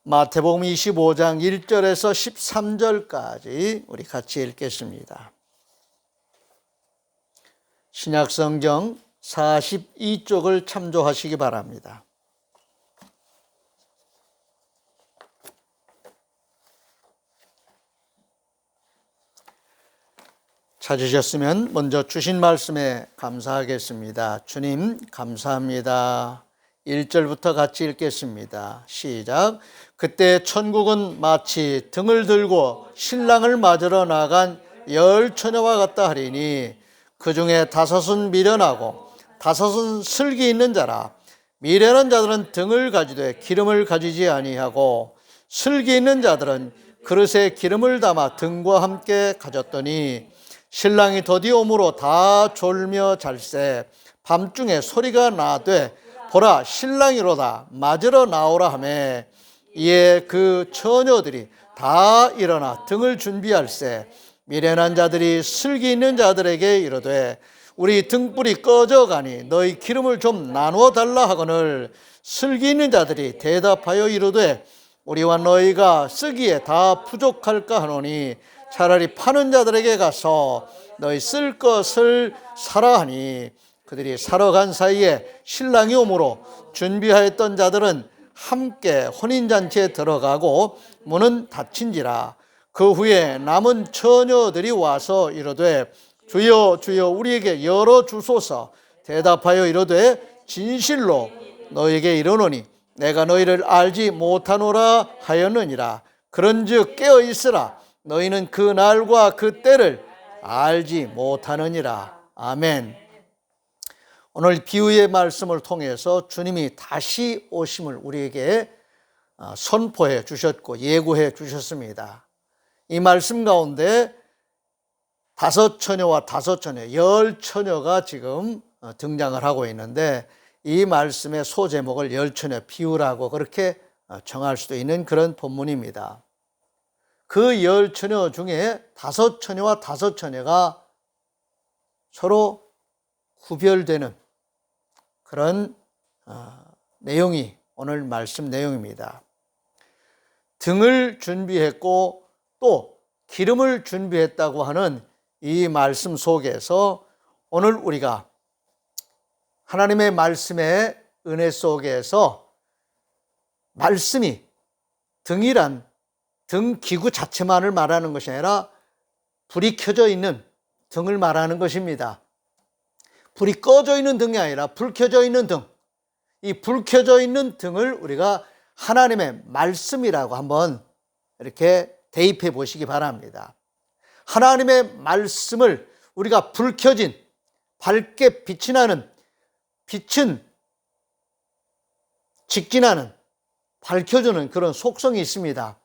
마태복음 25장 1절에서 13절까지 우리 같이 읽겠습니다. 신약성경 42쪽을 참조하시기 바랍니다. 찾으셨으면 먼저 주신 말씀에 감사하겠습니다. 주님 감사합니다. 1절부터 같이 읽겠습니다. 시작. 그때 천국은 마치 등을 들고 신랑을 맞으러 나간 10 처녀와 같다 하리니 그 중에 5은 미련하고 5은 슬기 있는 자라. 미련한 자들은 등을 가지되 기름을 가지지 아니하고 슬기 있는 자들은 그릇에 기름을 담아 등과 함께 가졌더니 신랑이 더디 오므로 다 졸며 잘세. 밤중에 소리가 나되 보라 신랑이로다 맞으러 나오라 하매 이에 그 처녀들이 다 일어나 등을 준비할세. 미련한 자들이 슬기 있는 자들에게 이르되 우리 등불이 꺼져가니 너희 기름을 좀 나누어 달라 하거늘 슬기 있는 자들이 대답하여 이르되 우리와 너희가 쓰기에 다 부족할까 하노니 차라리 파는 자들에게 가서 너희 쓸 것을 사라 하니 그들이 사러 간 사이에 신랑이 오므로 준비하였던 자들은 함께 혼인잔치에 들어가고 문은 닫힌지라. 그 후에 남은 처녀들이 와서 이르되 주여 주여 우리에게 열어주소서. 대답하여 이르되 진실로 너에게 이르노니 내가 너희를 알지 못하노라 하였느니라. 그런즉 깨어있으라. 너희는 그 날과 그 때를 알지 못하느니라. 아멘. 오늘 비유의 말씀을 통해서 주님이 다시 오심을 우리에게 선포해 주셨고 예고해 주셨습니다. 이 말씀 가운데 5 처녀와 5 처녀, 10 처녀가 지금 등장을 하고 있는데 이 말씀의 소제목을 10 처녀 비유라고 그렇게 정할 수도 있는 그런 본문입니다. 그 10 처녀 중에 5 처녀와 5 처녀가 서로 구별되는 그런 내용이 오늘 말씀 내용입니다. 등을 준비했고 또 기름을 준비했다고 하는 이 말씀 속에서 오늘 우리가 하나님의 말씀의 은혜 속에서 말씀이 등이란 등 기구 자체만을 말하는 것이 아니라 불이 켜져 있는 등을 말하는 것입니다. 불이 꺼져 있는 등이 아니라 불 켜져 있는 등. 이 불 켜져 있는 등을 우리가 하나님의 말씀이라고 한번 이렇게 대입해 보시기 바랍니다. 하나님의 말씀을 우리가 불 켜진 밝게 빛이 나는 빛은 직진하는 밝혀주는 그런 속성이 있습니다.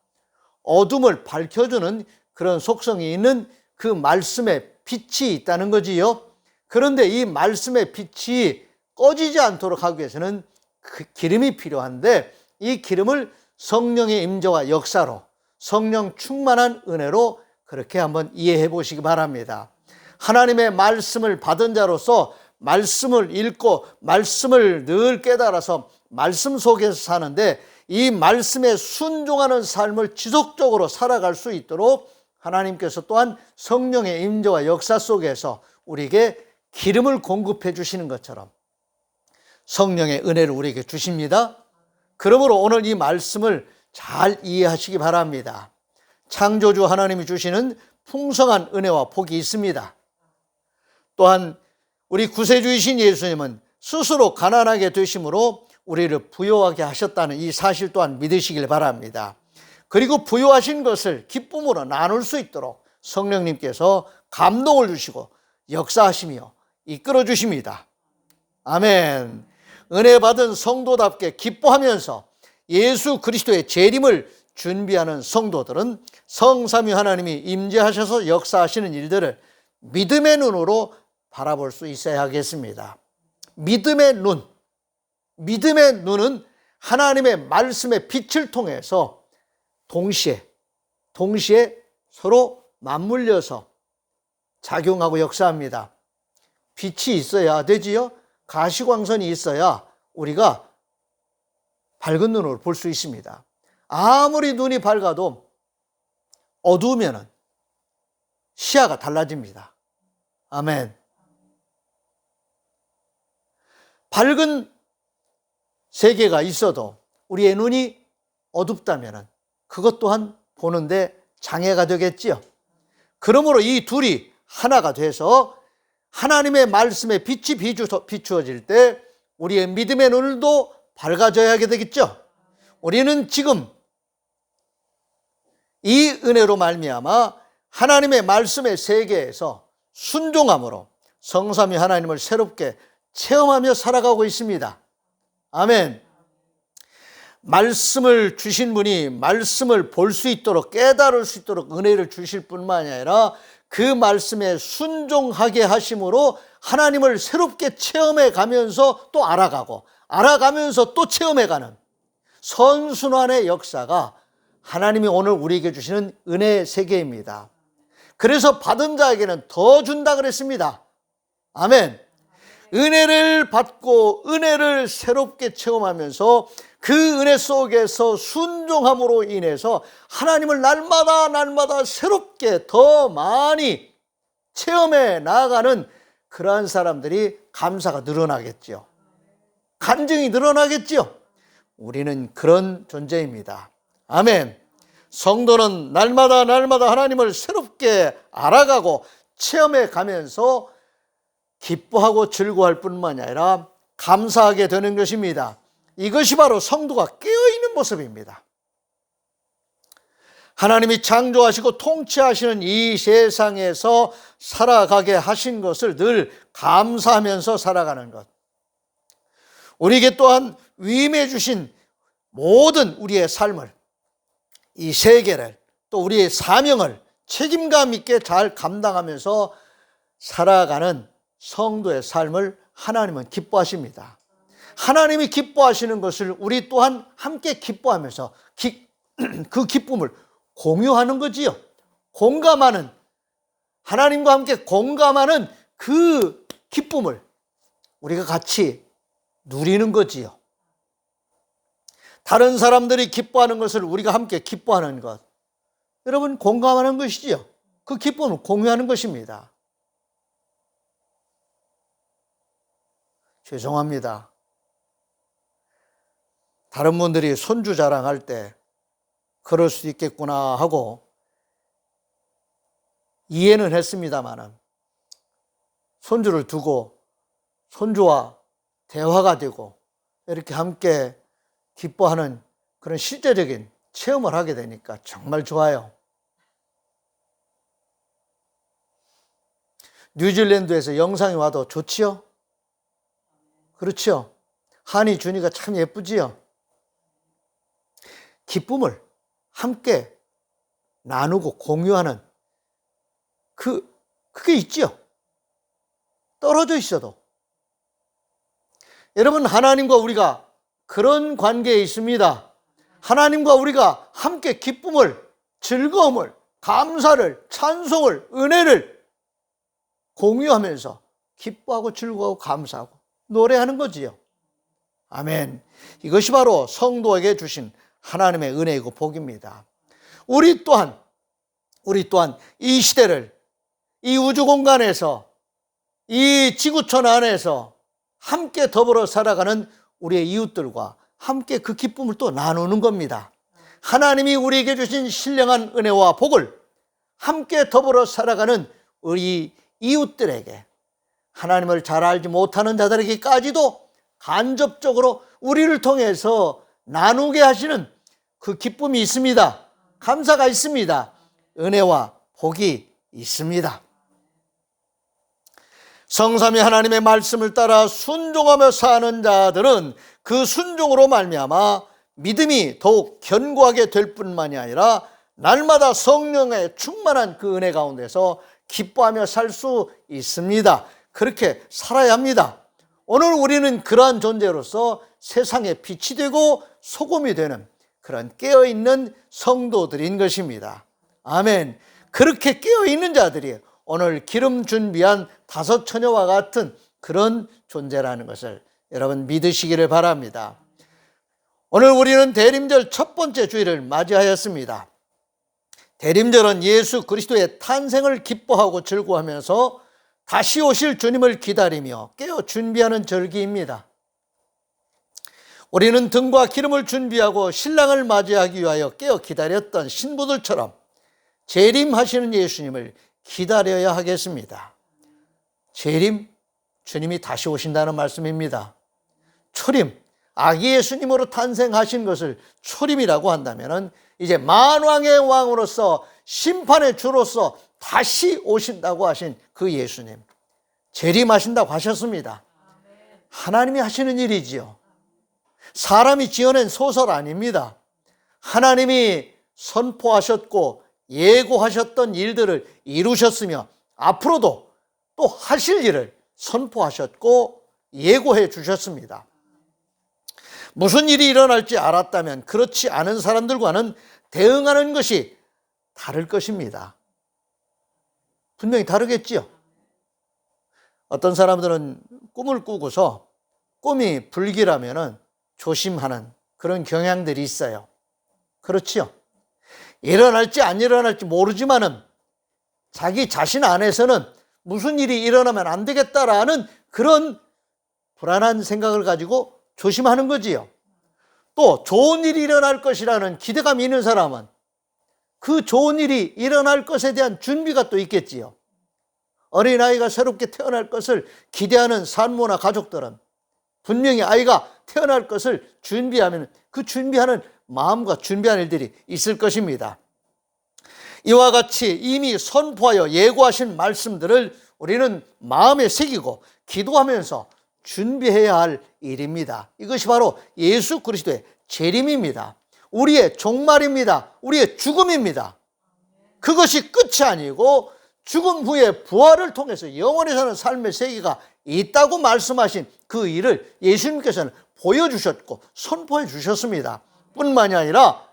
어둠을 밝혀주는 그런 속성이 있는 그 말씀에 빛이 있다는 거지요. 그런데 이 말씀의 빛이 꺼지지 않도록 하기 위해서는 그 기름이 필요한데 이 기름을 성령의 임재와 역사로 성령 충만한 은혜로 그렇게 한번 이해해 보시기 바랍니다. 하나님의 말씀을 받은 자로서 말씀을 읽고 말씀을 늘 깨달아서 말씀 속에서 사는데 이 말씀에 순종하는 삶을 지속적으로 살아갈 수 있도록 하나님께서 또한 성령의 임재와 역사 속에서 우리에게 기름을 공급해 주시는 것처럼 성령의 은혜를 우리에게 주십니다. 그러므로 오늘 이 말씀을 잘 이해하시기 바랍니다. 창조주 하나님이 주시는 풍성한 은혜와 복이 있습니다. 또한 우리 구세주이신 예수님은 스스로 가난하게 되심으로 우리를 부유하게 하셨다는 이 사실 또한 믿으시길 바랍니다. 그리고 부유하신 것을 기쁨으로 나눌 수 있도록 성령님께서 감동을 주시고 역사하시며 이끌어 주십니다. 아멘. 은혜 받은 성도답게 기뻐하면서 예수 그리스도의 재림을 준비하는 성도들은 성삼위 하나님이 임재하셔서 역사하시는 일들을 믿음의 눈으로 바라볼 수 있어야 하겠습니다. 믿음의 눈은 하나님의 말씀의 빛을 통해서 동시에 서로 맞물려서 작용하고 역사합니다. 빛이 있어야 되지요. 가시광선이 있어야 우리가 밝은 눈으로 볼 수 있습니다. 아무리 눈이 밝아도 어두우면 시야가 달라집니다. 아멘. 밝은 세계가 있어도 우리의 눈이 어둡다면 그것 또한 보는데 장애가 되겠지요. 그러므로 이 둘이 하나가 돼서 하나님의 말씀에 빛이 비추어질 때 우리의 믿음의 눈도 밝아져야 하게 되겠죠. 우리는 지금 이 은혜로 말미암아 하나님의 말씀의 세계에서 순종함으로 성삼위 하나님을 새롭게 체험하며 살아가고 있습니다. 아멘. 말씀을 주신 분이 말씀을 볼 수 있도록, 깨달을 수 있도록 은혜를 주실 뿐만이 아니라 그 말씀에 순종하게 하심으로 하나님을 새롭게 체험해 가면서 또 알아가면서 또 체험해 가는 선순환의 역사가 하나님이 오늘 우리에게 주시는 은혜의 세계입니다. 그래서 받은 자에게는 더 준다 그랬습니다. 아멘. 은혜를 받고 은혜를 새롭게 체험하면서 그 은혜 속에서 순종함으로 인해서 하나님을 날마다 새롭게 더 많이 체험해 나아가는 그러한 사람들이 감사가 늘어나겠죠. 간증이 늘어나겠죠. 우리는 그런 존재입니다. 아멘. 성도는 날마다 하나님을 새롭게 알아가고 체험해 가면서 기뻐하고 즐거워할 뿐만이 아니라 감사하게 되는 것입니다. 이것이 바로 성도가 깨어있는 모습입니다. 하나님이 창조하시고 통치하시는 이 세상에서 살아가게 하신 것을 늘 감사하면서 살아가는 것. 우리에게 또한 위임해 주신 모든 우리의 삶을, 이 세계를, 또 우리의 사명을 책임감 있게 잘 감당하면서 살아가는 성도의 삶을 하나님은 기뻐하십니다. 하나님이 기뻐하시는 것을 우리 또한 함께 기뻐하면서 그 기쁨을 공유하는 거지요. 공감하는, 하나님과 함께 공감하는 그 기쁨을 우리가 같이 누리는 거지요. 다른 사람들이 기뻐하는 것을 우리가 함께 기뻐하는 것, 여러분 공감하는 것이지요. 그 기쁨을 공유하는 것입니다. 죄송합니다. 다른 분들이 손주 자랑할 때 그럴 수 있겠구나 하고 이해는 했습니다만 손주를 두고 손주와 대화가 되고 이렇게 함께 기뻐하는 그런 실제적인 체험을 하게 되니까 정말 좋아요. 뉴질랜드에서 영상이 와도 좋지요? 그렇죠? 한이 준이가 참 예쁘지요? 기쁨을 함께 나누고 공유하는 그게 있지요? 떨어져 있어도. 여러분, 하나님과 우리가 그런 관계에 있습니다. 하나님과 우리가 함께 기쁨을, 즐거움을, 감사를, 찬송을, 은혜를 공유하면서 기뻐하고 즐거워하고 감사하고 노래하는 거지요. 아멘. 이것이 바로 성도에게 주신 하나님의 은혜이고 복입니다. 우리 또한 이 시대를, 이 우주 공간에서, 이 지구촌 안에서 함께 더불어 살아가는 우리의 이웃들과 함께 그 기쁨을 또 나누는 겁니다. 하나님이 우리에게 주신 신령한 은혜와 복을 함께 더불어 살아가는 우리 이웃들에게, 하나님을 잘 알지 못하는 자들에게까지도 간접적으로 우리를 통해서 나누게 하시는 그 기쁨이 있습니다. 감사가 있습니다. 은혜와 복이 있습니다. 성삼위 하나님의 말씀을 따라 순종하며 사는 자들은 그 순종으로 말미암아 믿음이 더욱 견고하게 될 뿐만이 아니라 날마다 성령의 충만한 그 은혜 가운데서 기뻐하며 살 수 있습니다. 그렇게 살아야 합니다. 오늘 우리는 그러한 존재로서 세상에 빛이 되고 소금이 되는 그런 깨어있는 성도들인 것입니다. 아멘. 그렇게 깨어있는 자들이 오늘 기름 준비한 5 처녀와 같은 그런 존재라는 것을 여러분 믿으시기를 바랍니다. 오늘 우리는 대림절 첫 번째 주일을 맞이하였습니다. 대림절은 예수 그리스도의 탄생을 기뻐하고 즐거워하면서 다시 오실 주님을 기다리며 깨어 준비하는 절기입니다. 우리는 등과 기름을 준비하고 신랑을 맞이하기 위하여 깨어 기다렸던 신부들처럼 재림하시는 예수님을 기다려야 하겠습니다. 재림, 주님이 다시 오신다는 말씀입니다. 초림, 아기 예수님으로 탄생하신 것을 초림이라고 한다면 이제 만왕의 왕으로서 심판의 주로서 다시 오신다고 하신 그 예수님, 재림하신다고 하셨습니다. 하나님이 하시는 일이지요. 사람이 지어낸 소설 아닙니다. 하나님이 선포하셨고 예고하셨던 일들을 이루셨으며 앞으로도 또 하실 일을 선포하셨고 예고해 주셨습니다. 무슨 일이 일어날지 알았다면 그렇지 않은 사람들과는 대응하는 것이 다를 것입니다. 분명히 다르겠지요. 어떤 사람들은 꿈을 꾸고서 꿈이 불길하면 조심하는 그런 경향들이 있어요. 그렇지요. 일어날지 안 일어날지 모르지만은 자기 자신 안에서는 무슨 일이 일어나면 안 되겠다라는 그런 불안한 생각을 가지고 조심하는 거지요. 또 좋은 일이 일어날 것이라는 기대감이 있는 사람은 그 좋은 일이 일어날 것에 대한 준비가 또 있겠지요. 어린아이가 새롭게 태어날 것을 기대하는 산모나 가족들은 분명히 아이가 태어날 것을 준비하면 그 준비하는 마음과 준비하는 일들이 있을 것입니다. 이와 같이 이미 선포하여 예고하신 말씀들을 우리는 마음에 새기고 기도하면서 준비해야 할 일입니다. 이것이 바로 예수 그리스도의 재림입니다. 우리의 종말입니다. 우리의 죽음입니다. 그것이 끝이 아니고 죽음 후에 부활을 통해서 영원히 사는 삶의 세계가 있다고 말씀하신 그 일을 예수님께서는 보여주셨고 선포해 주셨습니다. 뿐만이 아니라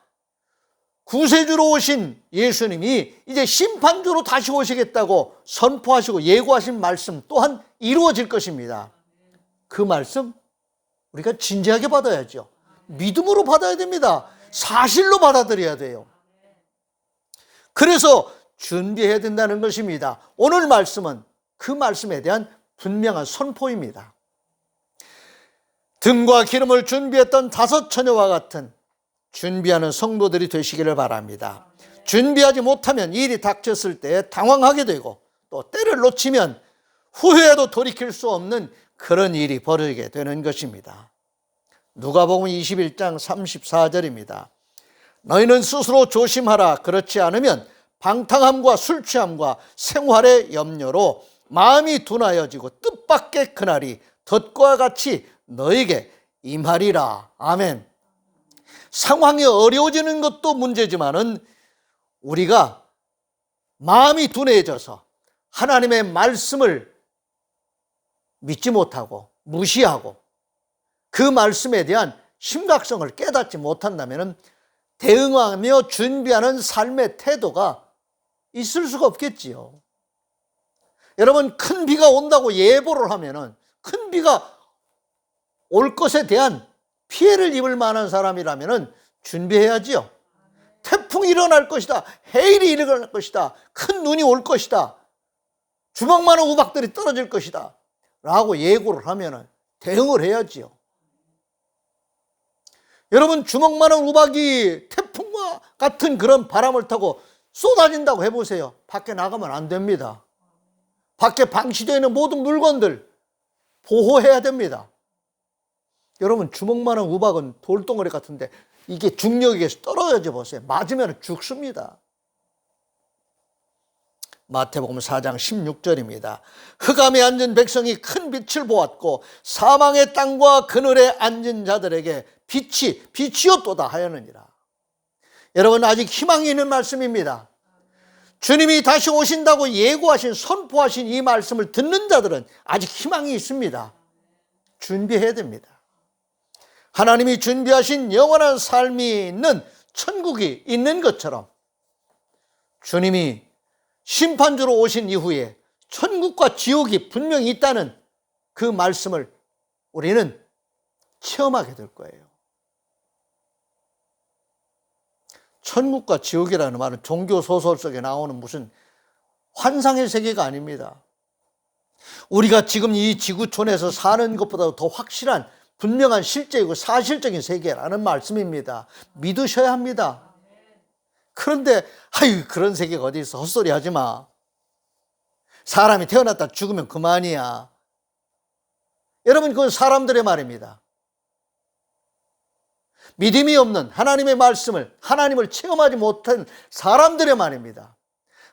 구세주로 오신 예수님이 이제 심판주로 다시 오시겠다고 선포하시고 예고하신 말씀 또한 이루어질 것입니다. 그 말씀 우리가 진지하게 받아야죠. 믿음으로 받아야 됩니다. 사실로 받아들여야 돼요. 그래서 준비해야 된다는 것입니다. 오늘 말씀은 그 말씀에 대한 분명한 선포입니다. 등과 기름을 준비했던 5 처녀와 같은 준비하는 성도들이 되시기를 바랍니다. 준비하지 못하면 일이 닥쳤을 때 당황하게 되고 또 때를 놓치면 후회해도 돌이킬 수 없는 그런 일이 벌어지게 되는 것입니다. 누가복음 21장 34절입니다. 너희는 스스로 조심하라. 그렇지 않으면 방탕함과 술 취함과 생활의 염려로 마음이 둔하여지고 뜻밖의 그날이 덫과 같이 너에게 임하리라. 아멘. 상황이 어려워지는 것도 문제지만은 우리가 마음이 둔해져서 하나님의 말씀을 믿지 못하고 무시하고 그 말씀에 대한 심각성을 깨닫지 못한다면 대응하며 준비하는 삶의 태도가 있을 수가 없겠지요. 여러분, 큰 비가 온다고 예보를 하면은 큰 비가 올 것에 대한 피해를 입을 만한 사람이라면 준비해야지요. 태풍이 일어날 것이다. 해일이 일어날 것이다. 큰 눈이 올 것이다. 주먹만한 우박들이 떨어질 것이다. 라고 예고를 하면 대응을 해야지요. 여러분, 주먹만한 우박이 태풍과 같은 그런 바람을 타고 쏟아진다고 해보세요. 밖에 나가면 안 됩니다. 밖에 방치되어 있는 모든 물건들 보호해야 됩니다. 여러분, 주먹만한 우박은 돌덩어리 같은데 이게 중력에 떨어져 보세요. 맞으면 죽습니다. 마태복음 4장 16절입니다. 흑암에 앉은 백성이 큰 빛을 보았고 사망의 땅과 그늘에 앉은 자들에게 빛이었도다 하였느니라. 여러분, 아직 희망이 있는 말씀입니다. 주님이 다시 오신다고 예고하신 선포하신 이 말씀을 듣는 자들은 아직 희망이 있습니다. 준비해야 됩니다. 하나님이 준비하신 영원한 삶이 있는 천국이 있는 것처럼 주님이 심판주로 오신 이후에 천국과 지옥이 분명히 있다는 그 말씀을 우리는 체험하게 될 거예요. 천국과 지옥이라는 말은 종교 소설 속에 나오는 무슨 환상의 세계가 아닙니다. 우리가 지금 이 지구촌에서 사는 것보다 더 확실한 분명한 실제이고 사실적인 세계라는 말씀입니다. 믿으셔야 합니다. 그런데 그런 세계가 어디 있어? 헛소리 하지 마. 사람이 태어났다 죽으면 그만이야. 여러분, 그건 사람들의 말입니다. 믿음이 없는 하나님의 말씀을, 하나님을 체험하지 못한 사람들의 말입니다.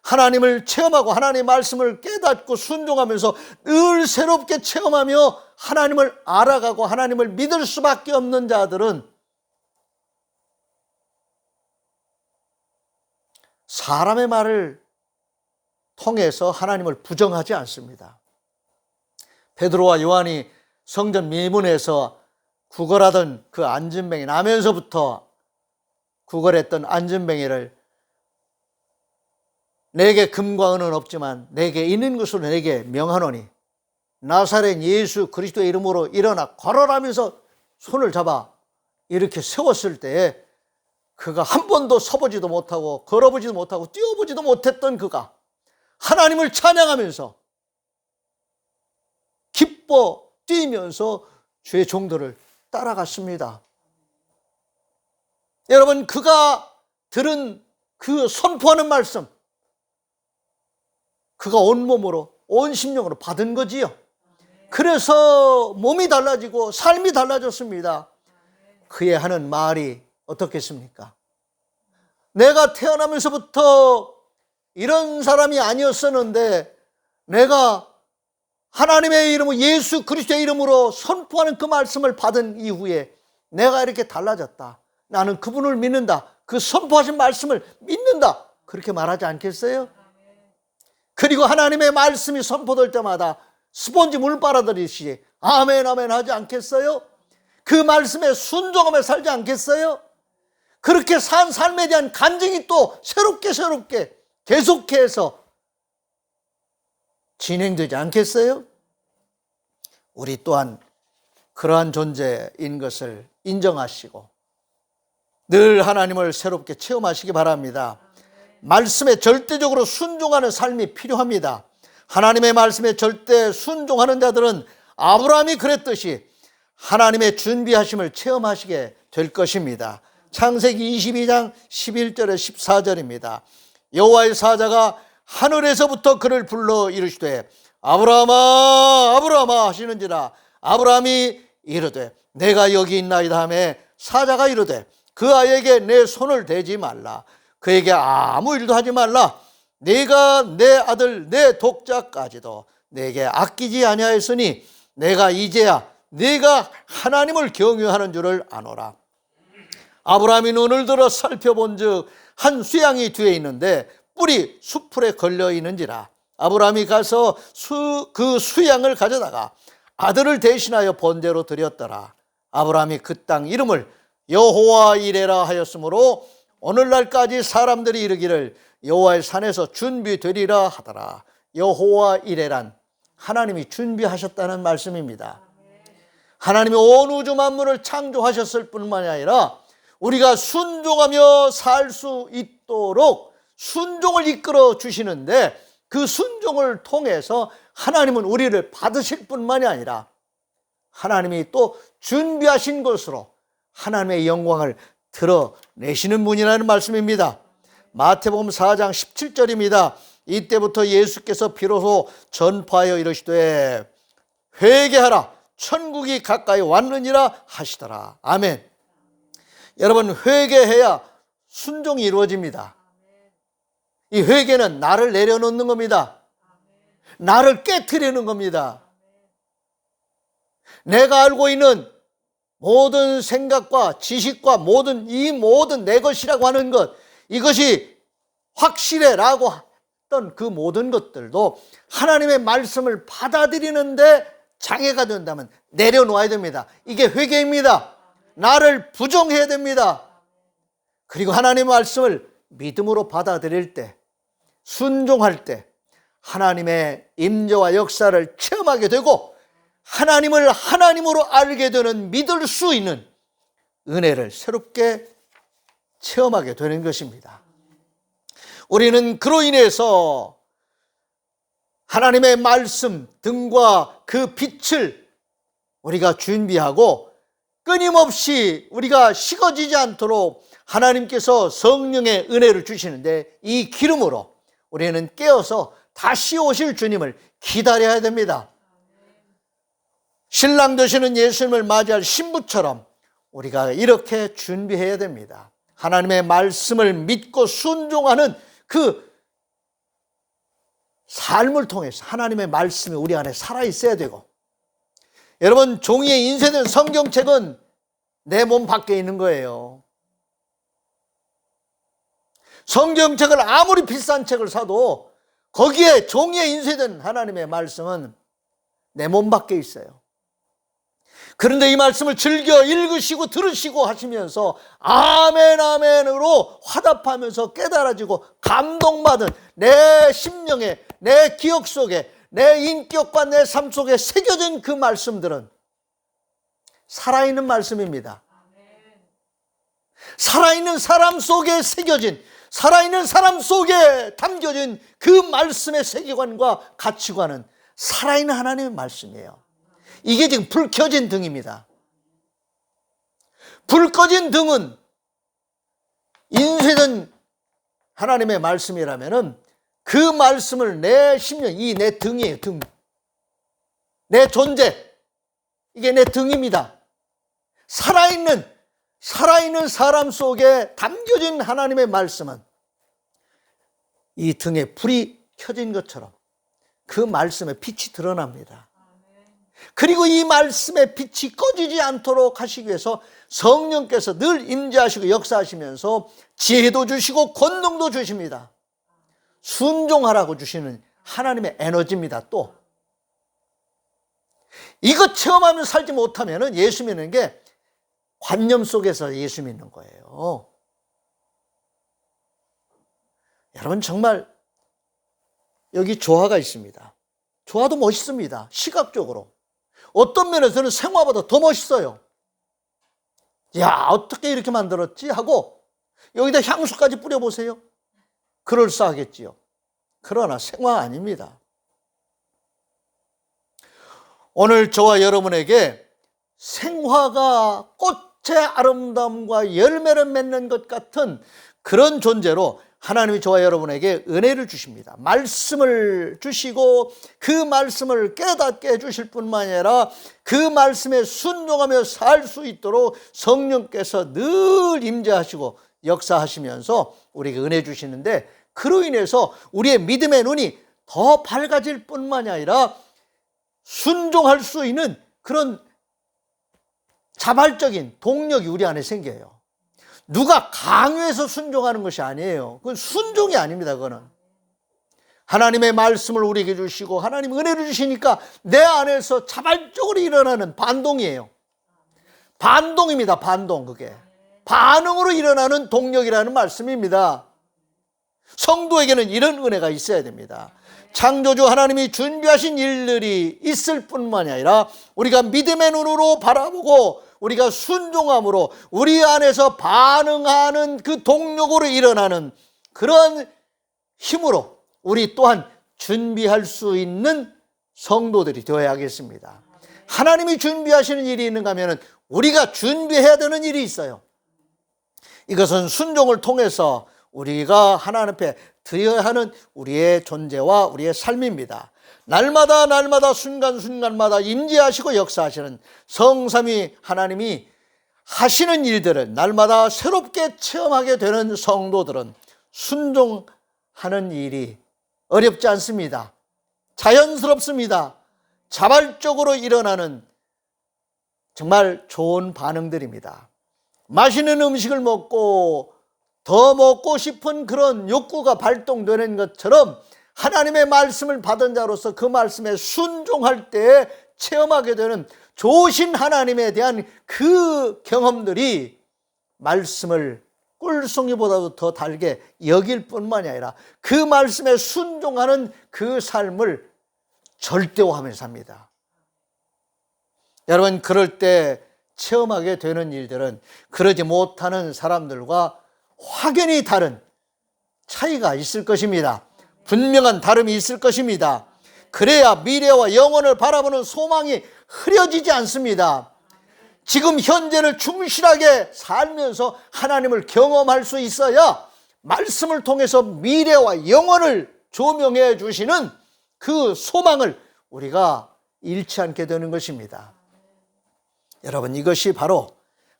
하나님을 체험하고 하나님의 말씀을 깨닫고 순종하면서 늘 새롭게 체험하며 하나님을 알아가고 하나님을 믿을 수밖에 없는 자들은 사람의 말을 통해서 하나님을 부정하지 않습니다. 베드로와 요한이 성전 미문에서 구걸하던 그 안진뱅이, 나면서부터 구걸했던 안진뱅이를 내게 금과 은은 없지만 내게 있는 것으로 내게 명하노니 나사렛 예수 그리스도의 이름으로 일어나 걸어라면서 손을 잡아 이렇게 세웠을 때에 그가 한 번도 서보지도 못하고 걸어보지도 못하고 뛰어보지도 못했던 그가 하나님을 찬양하면서 기뻐 뛰면서 주의 종들을 따라갔습니다. 여러분, 그가 들은 그 선포하는 말씀, 그가 온몸으로 온 심령으로 받은 거지요. 그래서 몸이 달라지고 삶이 달라졌습니다. 그의 하는 말이 어떻겠습니까? 내가 태어나면서부터 이런 사람이 아니었었는데 내가 하나님의 이름으로 예수 그리스도의 이름으로 선포하는 그 말씀을 받은 이후에 내가 이렇게 달라졌다. 나는 그분을 믿는다. 그 선포하신 말씀을 믿는다. 그렇게 말하지 않겠어요? 그리고 하나님의 말씀이 선포될 때마다 스폰지 물 빨아들이시 아멘 아멘 하지 않겠어요? 그 말씀에 순종하며 살지 않겠어요? 그렇게 산 삶에 대한 간증이 또 새롭게 계속해서 진행되지 않겠어요? 우리 또한 그러한 존재인 것을 인정하시고 늘 하나님을 새롭게 체험하시기 바랍니다. 말씀에 절대적으로 순종하는 삶이 필요합니다. 하나님의 말씀에 절대 순종하는 자들은 아브라함이 그랬듯이 하나님의 준비하심을 체험하시게 될 것입니다. 창세기 22장 11절에 14절입니다. 여호와의 사자가 하늘에서부터 그를 불러 이르시되 아브라함아 아브라함아 하시는지라 아브라함이 이르되 내가 여기 있나이다 하매 사자가 이르되 그 아이에게 내 손을 대지 말라 그에게 아무 일도 하지 말라 네가 내 아들 내 독자까지도 내게 아끼지 아니하였으니 내가 이제야 네가 하나님을 경유하는 줄을 아노라. 아브라함이 눈을 들어 살펴본즉 한 수양이 뒤에 있는데 뿔이 수풀에 걸려 있는지라. 아브라함이 가서 그 수양을 가져다가 아들을 대신하여 번제로 드렸더라. 아브라함이 그 땅 이름을 여호와 이레라 하였으므로 오늘날까지 사람들이 이르기를 여호와의 산에서 준비되리라 하더라. 여호와 이레란 하나님이 준비하셨다는 말씀입니다. 하나님이 온 우주 만물을 창조하셨을 뿐만이 아니라 우리가 순종하며 살 수 있도록 순종을 이끌어 주시는데 그 순종을 통해서 하나님은 우리를 받으실 뿐만이 아니라 하나님이 또 준비하신 것으로 하나님의 영광을 드러내시는 분이라는 말씀입니다. 마태복음 4장 17절입니다. 이때부터 예수께서 비로소 전파하여 이르시되 회개하라 천국이 가까이 왔느니라 하시더라. 아멘. 여러분, 회개해야 순종이 이루어집니다. 이 회개는 나를 내려놓는 겁니다. 나를 깨트리는 겁니다. 내가 알고 있는 모든 생각과 지식과 모든 내 것이라고 하는 것, 이것이 확실해라고 했던 그 모든 것들도 하나님의 말씀을 받아들이는데 장애가 된다면 내려놓아야 됩니다. 이게 회개입니다. 나를 부정해야 됩니다. 그리고 하나님의 말씀을 믿음으로 받아들일 때, 순종할 때 하나님의 임재와 역사를 체험하게 되고 하나님을 하나님으로 알게 되는 믿을 수 있는 은혜를 새롭게 체험하게 되는 것입니다. 우리는 그로 인해서 하나님의 말씀 등과 그 빛을 우리가 준비하고 끊임없이 우리가 식어지지 않도록 하나님께서 성령의 은혜를 주시는데, 이 기름으로 우리는 깨어서 다시 오실 주님을 기다려야 됩니다. 신랑 되시는 예수님을 맞이할 신부처럼 우리가 이렇게 준비해야 됩니다. 하나님의 말씀을 믿고 순종하는 그 삶을 통해서 하나님의 말씀이 우리 안에 살아있어야 되고, 여러분, 종이에 인쇄된 성경책은 내 몸 밖에 있는 거예요. 성경책을 아무리 비싼 책을 사도 거기에 종이에 인쇄된 하나님의 말씀은 내 몸 밖에 있어요. 그런데 이 말씀을 즐겨 읽으시고 들으시고 하시면서 아멘 아멘으로 화답하면서 깨달아지고 감동받은 내 심령에, 내 기억 속에, 내 인격과 내 삶 속에 새겨진 그 말씀들은 살아있는 말씀입니다. 살아있는 사람 속에 새겨진, 살아있는 사람 속에 담겨진 그 말씀의 세계관과 가치관은 살아있는 하나님의 말씀이에요. 이게 지금 불 켜진 등입니다. 불 꺼진 등은 인쇄된 하나님의 말씀이라면은 그 말씀을 내 심령, 이 내 등이에요, 등. 내 존재, 이게 내 등입니다. 살아있는 사람 속에 담겨진 하나님의 말씀은 이 등에 불이 켜진 것처럼 그 말씀의 빛이 드러납니다. 그리고 이 말씀의 빛이 꺼지지 않도록 하시기 위해서 성령께서 늘 임재하시고 역사하시면서 지혜도 주시고 권능도 주십니다. 순종하라고 주시는 하나님의 에너지입니다. 또 이것 체험하면서 살지 못하면 예수 믿는 게 관념 속에서 예수 믿는 거예요. 여러분, 정말 여기 조화가 있습니다. 조화도 멋있습니다. 시각적으로. 어떤 면에서는 생화보다 더 멋있어요. 야, 어떻게 이렇게 만들었지? 하고 여기다 향수까지 뿌려보세요. 그럴싸하겠지요. 그러나 생화 아닙니다. 오늘 저와 여러분에게 생화가 꽃의 아름다움과 열매를 맺는 것 같은 그런 존재로 하나님이 저와 여러분에게 은혜를 주십니다. 말씀을 주시고 그 말씀을 깨닫게 해주실 뿐만 아니라 그 말씀에 순종하며 살 수 있도록 성령께서 늘 임재하시고 역사하시면서 우리에게 은혜 주시는데, 그로 인해서 우리의 믿음의 눈이 더 밝아질 뿐만이 아니라 순종할 수 있는 그런 자발적인 동력이 우리 안에 생겨요. 누가 강요해서 순종하는 것이 아니에요. 그건 순종이 아닙니다. 그거는 하나님의 말씀을 우리에게 주시고 하나님 은혜를 주시니까 내 안에서 자발적으로 일어나는 반동이에요. 반동입니다. 반동. 그게 반응으로 일어나는 동력이라는 말씀입니다. 성도에게는 이런 은혜가 있어야 됩니다. 창조주 하나님이 준비하신 일들이 있을 뿐만이 아니라 우리가 믿음의 눈으로 바라보고 우리가 순종함으로 우리 안에서 반응하는 그 동력으로 일어나는 그런 힘으로 우리 또한 준비할 수 있는 성도들이 되어야겠습니다. 하나님이 준비하시는 일이 있는가 하면 우리가 준비해야 되는 일이 있어요. 이것은 순종을 통해서 우리가 하나님 앞에 드려야 하는 우리의 존재와 우리의 삶입니다. 날마다 순간순간마다 임재하시고 역사하시는 성삼위 하나님이 하시는 일들을 날마다 새롭게 체험하게 되는 성도들은 순종하는 일이 어렵지 않습니다. 자연스럽습니다. 자발적으로 일어나는 정말 좋은 반응들입니다. 맛있는 음식을 먹고 더 먹고 싶은 그런 욕구가 발동되는 것처럼 하나님의 말씀을 받은 자로서 그 말씀에 순종할 때 체험하게 되는 좋으신 하나님에 대한 그 경험들이 말씀을 꿀송이보다도 더 달게 여길 뿐만이 아니라 그 말씀에 순종하는 그 삶을 절대화하면서 삽니다. 여러분, 그럴 때 체험하게 되는 일들은 그러지 못하는 사람들과 확연히 다른 차이가 있을 것입니다. 분명한 다름이 있을 것입니다. 그래야 미래와 영혼을 바라보는 소망이 흐려지지 않습니다. 지금 현재를 충실하게 살면서 하나님을 경험할 수 있어야 말씀을 통해서 미래와 영혼을 조명해 주시는 그 소망을 우리가 잃지 않게 되는 것입니다. 여러분, 이것이 바로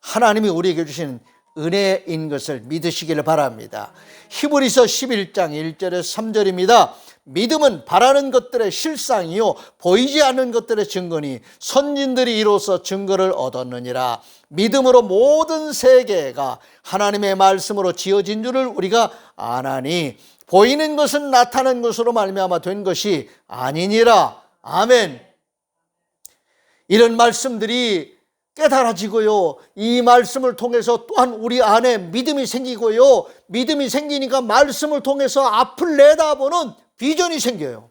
하나님이 우리에게 주시는 은혜인 것을 믿으시기를 바랍니다. 히브리서 11장 1절에서 3절입니다. 믿음은 바라는 것들의 실상이요 보이지 않는 것들의 증거니 선진들이 이로써 증거를 얻었느니라. 믿음으로 모든 세계가 하나님의 말씀으로 지어진 줄을 우리가 아나니 보이는 것은 나타난 것으로 말미암아 된 것이 아니니라. 아멘. 이런 말씀들이 깨달아지고요, 이 말씀을 통해서 또한 우리 안에 믿음이 생기고요, 믿음이 생기니까 말씀을 통해서 앞을 내다보는 비전이 생겨요.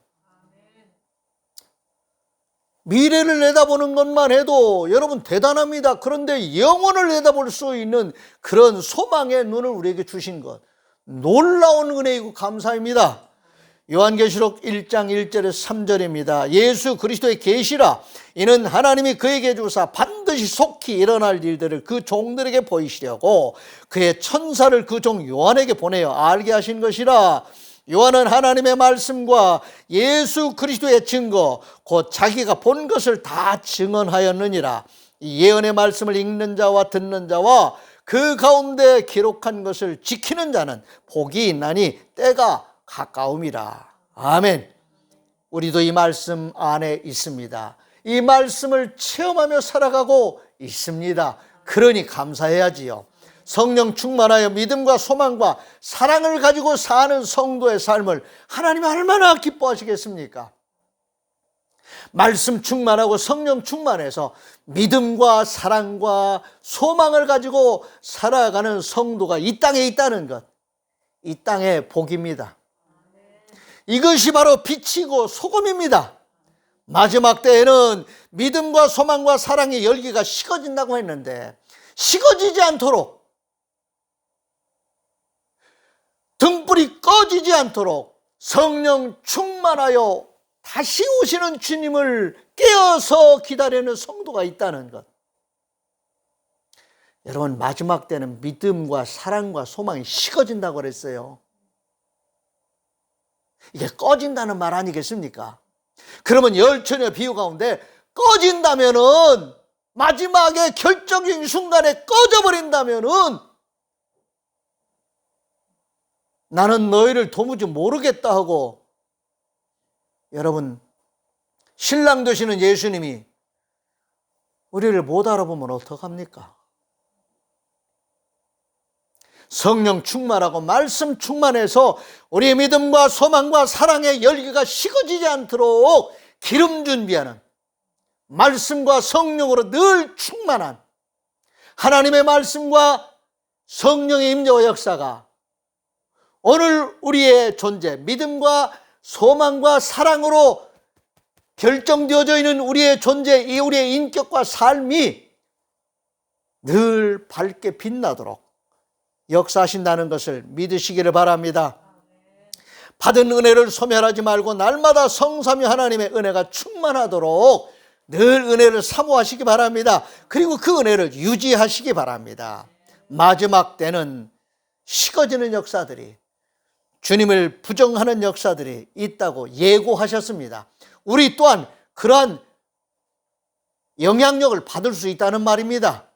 미래를 내다보는 것만 해도 여러분 대단합니다. 그런데 영혼을 내다볼 수 있는 그런 소망의 눈을 우리에게 주신 것, 놀라운 은혜이고 감사입니다. 요한계시록 1장 1절에서 3절입니다. 예수 그리스도의 계시라. 이는 하나님이 그에게 주사 반드시 속히 일어날 일들을 그 종들에게 보이시려고 그의 천사를 그 종 요한에게 보내어 알게 하신 것이라. 요한은 하나님의 말씀과 예수 그리스도의 증거 곧 자기가 본 것을 다 증언하였느니라. 이 예언의 말씀을 읽는 자와 듣는 자와 그 가운데 기록한 것을 지키는 자는 복이 있나니 때가 가까움이라. 아멘. 우리도 이 말씀 안에 있습니다. 이 말씀을 체험하며 살아가고 있습니다. 그러니 감사해야지요. 성령 충만하여 믿음과 소망과 사랑을 가지고 사는 성도의 삶을 하나님이 얼마나 기뻐하시겠습니까? 말씀 충만하고 성령 충만해서 믿음과 사랑과 소망을 가지고 살아가는 성도가 이 땅에 있다는 것, 이 땅의 복입니다. 이것이 바로 빛이고 소금입니다. 마지막 때에는 믿음과 소망과 사랑의 열기가 식어진다고 했는데 식어지지 않도록, 등불이 꺼지지 않도록 성령 충만하여 다시 오시는 주님을 깨어서 기다리는 성도가 있다는 것. 여러분, 마지막 때는 믿음과 사랑과 소망이 식어진다고 그랬어요. 이게 꺼진다는 말 아니겠습니까? 그러면 열처녀 비유 가운데 꺼진다면은, 마지막에 결정적인 순간에 꺼져버린다면은 나는 너희를 도무지 모르겠다 하고, 여러분, 신랑 되시는 예수님이 우리를 못 알아보면 어떡합니까? 성령 충만하고 말씀 충만해서 우리의 믿음과 소망과 사랑의 열기가 식어지지 않도록 기름 준비하는, 말씀과 성령으로 늘 충만한 하나님의 말씀과 성령의 임재와 역사가 오늘 우리의 존재, 믿음과 소망과 사랑으로 결정되어져 있는 우리의 존재, 이 우리의 인격과 삶이 늘 밝게 빛나도록 역사하신다는 것을 믿으시기를 바랍니다. 받은 은혜를 소멸하지 말고 날마다 성삼위 하나님의 은혜가 충만하도록 늘 은혜를 사모하시기 바랍니다. 그리고 그 은혜를 유지하시기 바랍니다. 마지막 때는 식어지는 역사들이, 주님을 부정하는 역사들이 있다고 예고하셨습니다. 우리 또한 그러한 영향력을 받을 수 있다는 말입니다.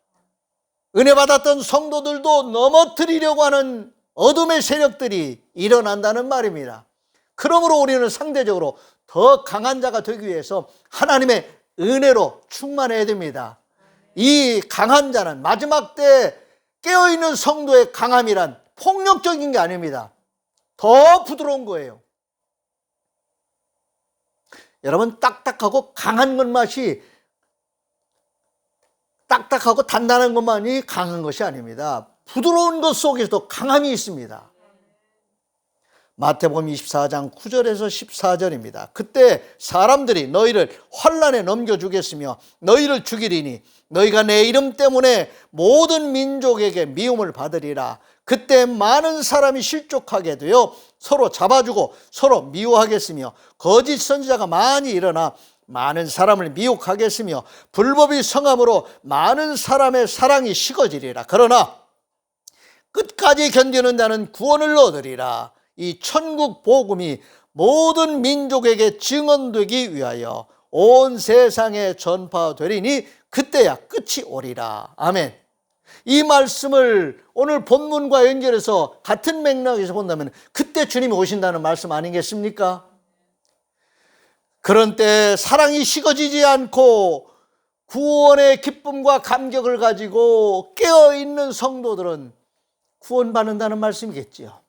은혜 받았던 성도들도 넘어뜨리려고 하는 어둠의 세력들이 일어난다는 말입니다. 그러므로 우리는 상대적으로 더 강한 자가 되기 위해서 하나님의 은혜로 충만해야 됩니다. 이 강한 자는, 마지막 때 깨어있는 성도의 강함이란 폭력적인 게 아닙니다. 더 부드러운 거예요. 여러분, 딱딱하고 강한 것만이, 딱딱하고 단단한 것만이 강한 것이 아닙니다. 부드러운 것 속에서도 강함이 있습니다. 마태복음 24장 9절에서 14절입니다. 그때 사람들이 너희를 환난에 넘겨주겠으며 너희를 죽이리니 너희가 내 이름 때문에 모든 민족에게 미움을 받으리라. 그때 많은 사람이 실족하게 되어 서로 잡아주고 서로 미워하겠으며 거짓 선지자가 많이 일어나 많은 사람을 미혹하겠으며 불법이 성함으로 많은 사람의 사랑이 식어지리라. 그러나 끝까지 견디는 자는 구원을 얻으리라. 이 천국 복음이 모든 민족에게 증언되기 위하여 온 세상에 전파되리니 그때야 끝이 오리라. 아멘. 이 말씀을 오늘 본문과 연결해서 같은 맥락에서 본다면 그때 주님이 오신다는 말씀 아니겠습니까? 그런 때 사랑이 식어지지 않고 구원의 기쁨과 감격을 가지고 깨어있는 성도들은 구원받는다는 말씀이겠지요.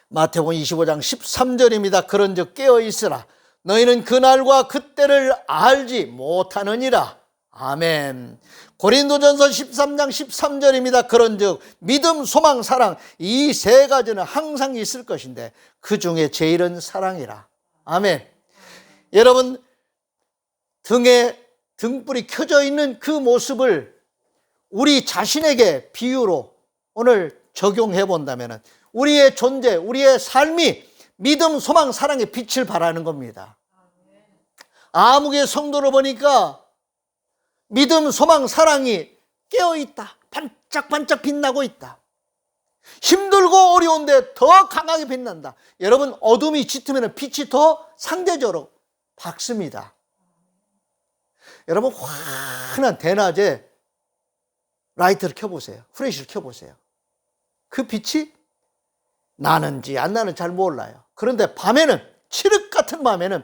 마태복음 25장 13절입니다. 그런즉 깨어있으라. 너희는 그날과 그때를 알지 못하느니라. 아멘. 고린도전서 13장 13절입니다. 그런즉 믿음, 소망, 사랑 이 세 가지는 항상 있을 것인데 그 중에 제일은 사랑이라. 아멘. 여러분, 등에 등불이 켜져 있는 그 모습을 우리 자신에게 비유로 오늘 적용해 본다면 우리의 존재, 우리의 삶이 믿음, 소망, 사랑의 빛을 발하는 겁니다. 아무개 성도로 보니까 믿음, 소망, 사랑이 깨어있다. 반짝반짝 빛나고 있다. 힘들고 어려운데 더 강하게 빛난다. 여러분, 어둠이 짙으면 빛이 더 상대적으로 밝습니다. 여러분, 환한 대낮에 라이트를 켜보세요. 프레시를 켜보세요. 그 빛이 나는지 안 나는지 잘 몰라요. 그런데 밤에는, 칠흑 같은 밤에는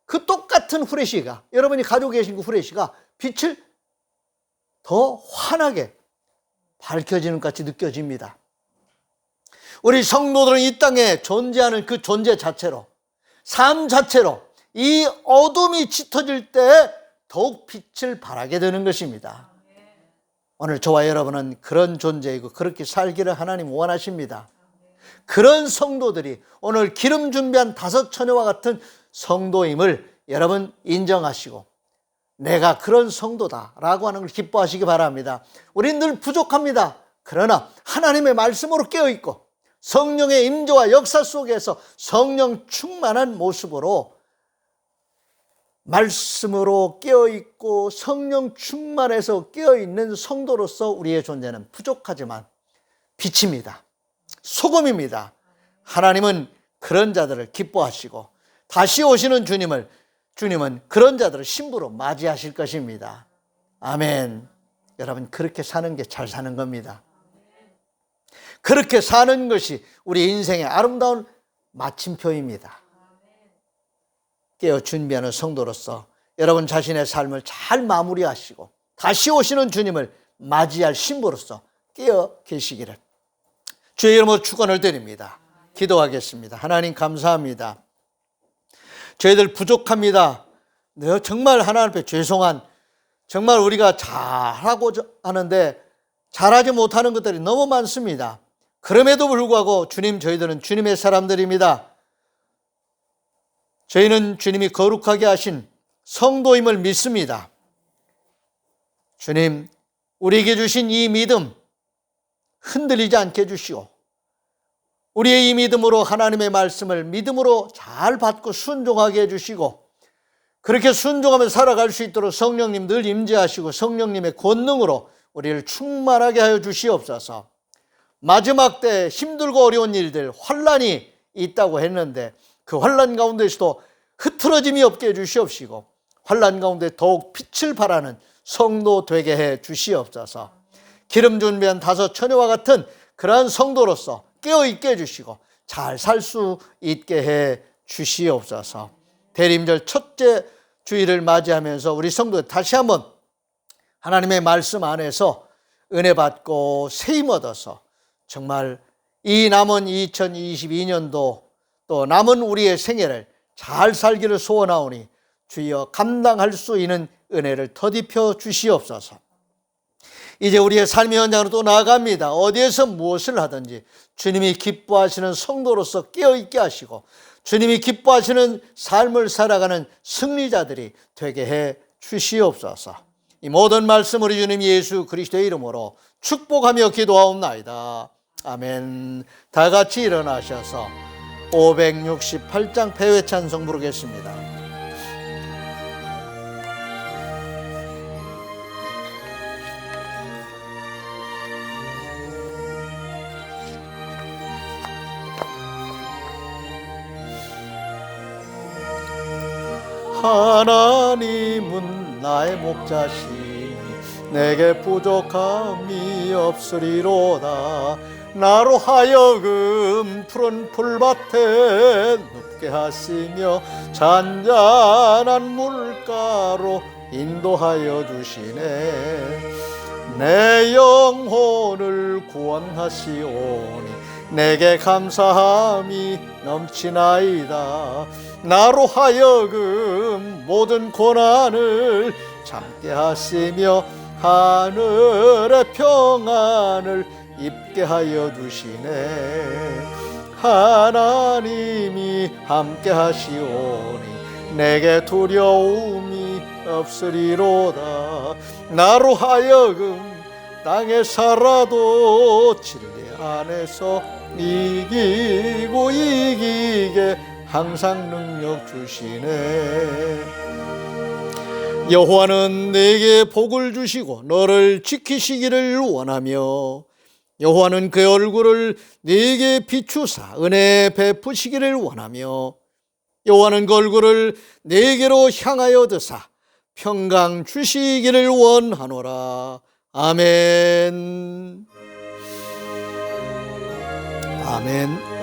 그 똑같은 프레시가, 여러분이 가지고 계신 그 프레시가 빛을 더 환하게 밝혀지는 것 같이 느껴집니다. 우리 성도들은 이 땅에 존재하는 그 존재 자체로, 삶 자체로 이 어둠이 짙어질 때 더욱 빛을 발하게 되는 것입니다. 오늘 저와 여러분은 그런 존재이고 그렇게 살기를 하나님 원하십니다. 그런 성도들이 오늘 기름 준비한 5 처녀와 같은 성도임을 여러분 인정하시고 내가 그런 성도다라고 하는 걸 기뻐하시기 바랍니다. 우리는 늘 부족합니다. 그러나 하나님의 말씀으로 깨어있고 성령의 임재와 역사 속에서 성령 충만한 모습으로 말씀으로 깨어있고 성령 충만해서 깨어있는 성도로서 우리의 존재는 부족하지만 빛입니다. 소금입니다. 하나님은 그런 자들을 기뻐하시고 다시 오시는 주님은 그런 자들을 신부로 맞이하실 것입니다. 아멘. 여러분, 그렇게 사는 게 잘 사는 겁니다. 그렇게 사는 것이 우리 인생의 아름다운 마침표입니다. 깨어 준비하는 성도로서 여러분 자신의 삶을 잘 마무리하시고 다시 오시는 주님을 맞이할 신부로서 깨어 계시기를 주의 이름으로 축원을 드립니다. 기도하겠습니다. 하나님 감사합니다. 저희들 부족합니다. 네, 정말 하나님 앞에 죄송한, 정말 우리가 잘하고 하는데 잘하지 못하는 것들이 너무 많습니다. 그럼에도 불구하고 주님, 저희들은 주님의 사람들입니다. 저희는 주님이 거룩하게 하신 성도임을 믿습니다. 주님, 우리에게 주신 이 믿음 흔들리지 않게 해주시오. 우리의 이 믿음으로 하나님의 말씀을 믿음으로 잘 받고 순종하게 해주시고 그렇게 순종하며 살아갈 수 있도록 성령님 늘 임재하시고 성령님의 권능으로 우리를 충만하게 하여 주시옵소서. 마지막 때 힘들고 어려운 일들, 환난이 있다고 했는데 그 환난 가운데서도 흐트러짐이 없게 해주시옵시고 환난 가운데 더욱 빛을 발하는 성도 되게 해 주시옵소서. 기름 준비한 5 처녀와 같은 그러한 성도로서 깨어있게 해주시고 잘 살 수 있게 해 주시옵소서. 대림절 첫째 주일을 맞이하면서 우리 성도 다시 한번 하나님의 말씀 안에서 은혜 받고 세임 얻어서 정말 이 남은 2022년도 또 남은 우리의 생애를 잘 살기를 소원하오니 주여 감당할 수 있는 은혜를 더디펴 주시옵소서. 이제 우리의 삶의 현장으로 또 나아갑니다. 어디에서 무엇을 하든지 주님이 기뻐하시는 성도로서 깨어있게 하시고 주님이 기뻐하시는 삶을 살아가는 승리자들이 되게 해 주시옵소서. 이 모든 말씀 우리 주님 예수 그리스도의 이름으로 축복하며 기도하옵나이다. 아멘. 다 같이 일어나셔서 568장 패회 찬송 부르겠습니다. 하나님은 나의 목자시니 내게 부족함이 없으리로다. 나로 하여금 푸른 풀밭에 눕게 하시며 잔잔한 물가로 인도하여 주시네. 내 영혼을 구원하시오니 내게 감사함이 넘치나이다. 나로 하여금 모든 고난을 참게 하시며 하늘의 평안을 입게 하여 주시네. 하나님이 함께 하시오니 내게 두려움이 없으리로다. 나로 하여금 땅에 살아도 진리 안에서 이기고 이기게 항상 능력 주시네. 여호와는 내게 복을 주시고 너를 지키시기를 원하며 여호와는 그의 얼굴을 네게 비추사 은혜 베푸시기를 원하며 여호와는 그 얼굴을 네게로 향하여 드사 평강 주시기를 원하노라. 아멘. 아멘.